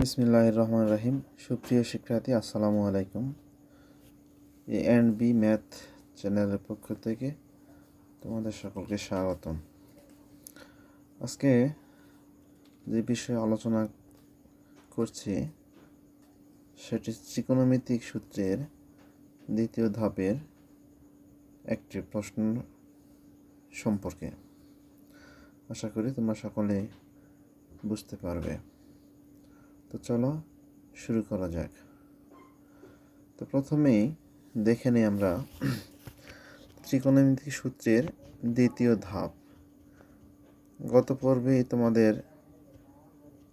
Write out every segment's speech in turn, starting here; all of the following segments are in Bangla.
বিসমিল্লাহির রহমানির রহিম। সুপ্রিয় শিক্ষার্থী, আসসালামু আলাইকুম। A&B ম্যাথ চ্যানেলের পক্ষ থেকে তোমাদের সকলকে স্বাগতম। আজকে যে বিষয়ে আলোচনা করছি সেটি ত্রিকোণমিতিক সূত্রের দ্বিতীয় ধাপের একটি প্রশ্ন সম্পর্কে। আশা করি তোমরা সকলে বুঝতে পারবে। তো চলো শুরু করা যাক। তো প্রথমেই দেখে নিই আমরা ত্রিকোণমিতিক সূত্রের দ্বিতীয় ধাপ। গত পর্বেই তোমাদের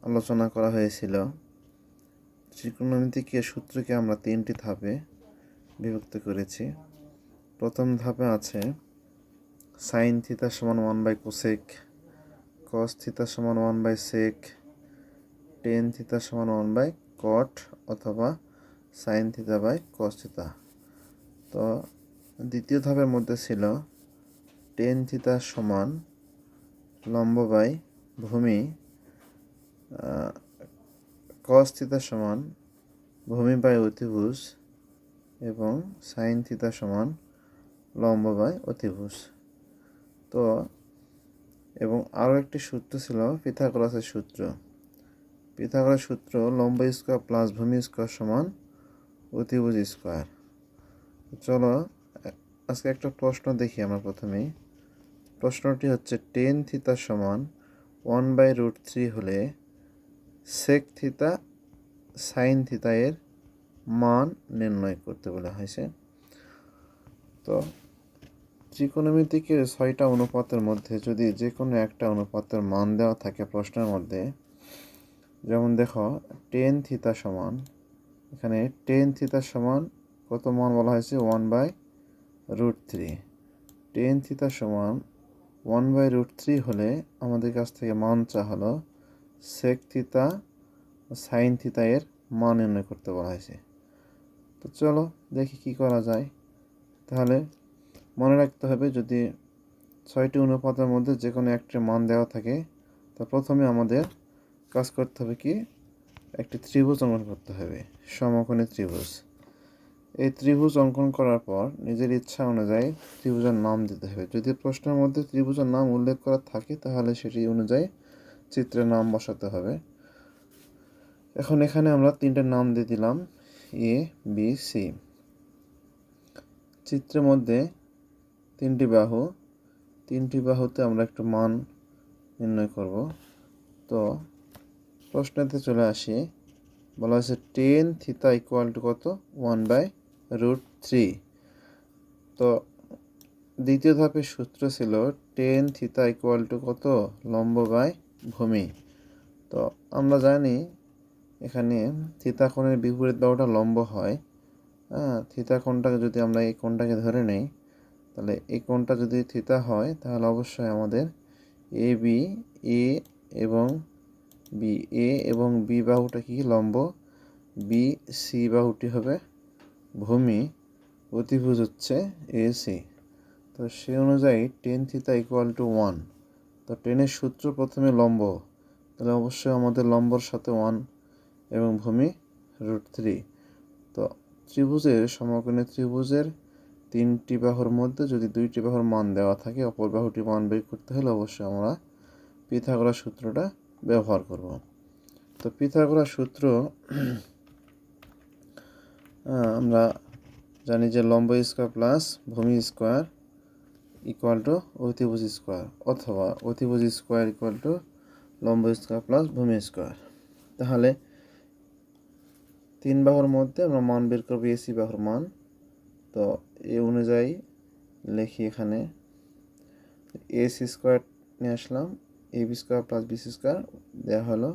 আলোচনা করা হয়েছিল ত্রিকোণমিতিক সূত্রকে আমরা তিনটি ধাপে বিভক্ত করেছি। প্রথম ধাপে আছে সাইন থিটা সমান 1 কোসেক, কস থিটা সমান 1 সেক, টেন থিটা সমান 1 কট অথবা sine theta by cos theta. তো দ্বিতীয় ধাপের মধ্যে ছিল টেন থিটা সমান লম্ব বাই ভূমি, কস থিটা সমান ভূমি বাই অতিভুজ এবং সাইন থিটা সমান লম্ব বাই অতিভুজ। তো এবং আরও একটি সূত্র ছিল পিথাগোরাসের সূত্র। পিথাগোরাস সূত্র লম্ব স্কোয়ার প্লাস ভূমি স্কোয়ার সমান অতিভুজ স্কোয়ার। চলো আজকে একটা প্রশ্ন দেখি আমরা প্রথমেই। প্রশ্নটি হচ্ছে টেন থিটা সমান 1/√3 হলে সেক থিটা সাইন থিটা এর মান নির্ণয় করতে বলা হয়েছে। তো ত্রিকোণমিতিকের 6টা অনুপাতের মধ্যে যদি যে কোনো একটা অনুপাতের মান দেওয়া থাকে প্রশ্নের মধ্যে, যেমন দেখো টেন থিটা সমান, এখানে টেন থিটা সমান কত মান বলা হয়েছে 1/√3। টেন থিটা সমান 1/√3 হলে আমাদের কাছ থেকে মান চা হলো সেক থিটা সাইন থিটা এর মান নির্ণয় করতে বলা হয়েছে। তো চলো দেখি কি করা যায়। তাহলে মনে রাখতে হবে যদি 6টি অনুপাতের মধ্যে যে কোনো একটি মান দেওয়া থাকে, তো প্রথমে আমাদের কাজ করতে হবে কি, একটি ত্রিভুজ অঙ্কন করতে হবে, সমকোণী ত্রিভুজ। এই ত্রিভুজ অঙ্কন করার পর নিজের ইচ্ছা অনুযায়ী ত্রিভুজের নাম দিতে হবে। যদি প্রশ্নের মধ্যে ত্রিভুজের নাম উল্লেখ করা থাকে তাহলে সেটি অনুযায়ী চিত্রের নাম বসাতে হবে। এখন এখানে আমরা তিনটে নাম দিয়ে দিলাম এ বি সি। চিত্রের মধ্যে তিনটি বাহুতে আমরা একটু মান নির্ণয় করব। তো প্রশ্নেতে চলে আসি, বলা হয়েছে টেন থিটা ইকুয়াল টু কত 1/√3। তো দ্বিতীয় ধাপের সূত্র ছিল টেন থিটা ইকুয়াল টু কত লম্ব বাই ভূমি। তো আমরা জানি এখানে থিতা কোণের বিপরীত বাহুটা লম্ব হয়। থিতা কোণটাকে যদি আমরা এই কোণটাকে ধরে নেই, তাহলে এই কোণটা যদি থিতা হয় তাহলে অবশ্যই আমাদের এ এবং বি বাহুটা কি লম্ব, বি সি বাহুটি হবে ভূমি, অতিভুজ হচ্ছে এ সি। তো সেই অনুযায়ী টেন থিটা ইকুয়াল টু 1। তো টেনের সূত্র প্রথমে লম্ব, তাহলে অবশ্যই আমাদের লম্বর সাথে 1 এবং ভূমি √3। তো সমকোণী ত্রিভুজের তিনটি বাহুর মধ্যে যদি দুইটি বাহুর মান দেওয়া থাকে, অপর বাহুটি মান বের করতে হলে অবশ্যই আমরা পিথাগোরাস সূত্রটা ব্যবহার করব। তো পিথাগোরাস সূত্র আমরা জানি যে লম্ব স্কোয়ার প্লাস ভূমি স্কোয়ার ইকুয়াল টু অতিভুজ স্কোয়ার, অথবা অতিভুজ স্কোয়ার ইকুয়াল টু লম্ব স্কোয়ার প্লাস ভূমি স্কোয়ার। তাহলে তিন বাহুর মধ্যে আমরা মান বের করবো এসি বাহুর মান। তো এই অনুযায়ী লিখি, এখানে এসি স্কোয়ার নিয়ে আসলাম, AB square plus BC square দেওয়া হলো।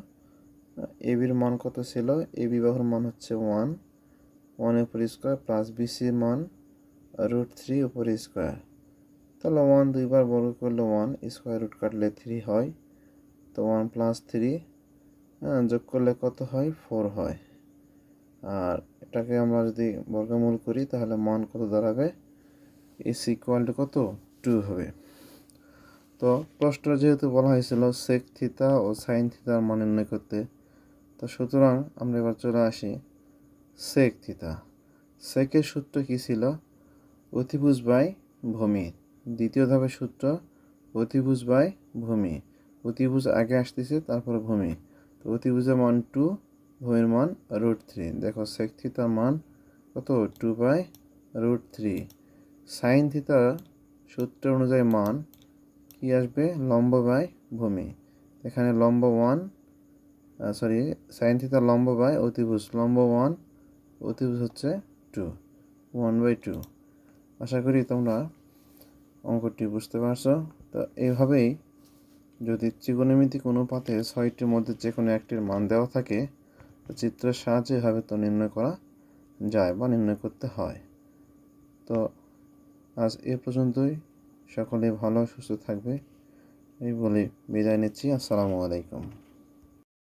এবির মান কত ছিল, এবি বাহুর মান হচ্ছে 1 উপর স্কোয়ার প্লাস বিসির মান √3 উপর স্কোয়ার। তাহলে 1 দুইবার বর্গ করলে 1, স্কোয়ার রুট কাটলে 3 হয়। তো 1 প্লাস 3 যোগ করলে কত হয় 4 হয়। আর এটাকে আমরা যদি বর্গমূল করি তাহলে মান কত দাঁড়াবে, এসি ইকুয়াল টু কত 2 হবে। তো প্রশ্ন যেহেতু বলা হয়েছিল সেক থিটা ও সাইন থিটার মান নির্ণয় করতে, তো সুতরাং আমরা এবার চলে আসি সেক থিতা। সেকের সূত্র কী ছিল? অতিভুজ বাই ভূমি। দ্বিতীয় ধাপের সূত্র অতিভুজ বাই ভূমি। অতিভুজ আগে আসতেছে, তারপরে ভূমি। তো অতিভুজের মান 2, ভূমির মান √3। দেখো সেক থিতার মান কত? 2/√3। সাইন থিতার সূত্র অনুযায়ী মান কি আসবে? লম্ব বাই ভূমি। এখানে লম্ব 1, সাইন থিতার লম্ব বাই অতিভুজ। লম্ব 1, অতিভুজ হচ্ছে 2, 1/2। আশা করি তোমরা অঙ্কটি বুঝতে পারছো। তো এইভাবেই যদি ত্রিকোণমিতিক অনুপাতে 6টির মধ্যে যে কোনো একটির মান দেওয়া থাকে, তো চিত্রের সাহায্যে এভাবে তো নির্ণয় করা যায় বা নির্ণয় করতে হয়। তো আজ এ পর্যন্তই। সকলে ভালো সুস্থ থাকবে এই বলে বিদায় নিচ্ছি। আসসালামু আলাইকুম।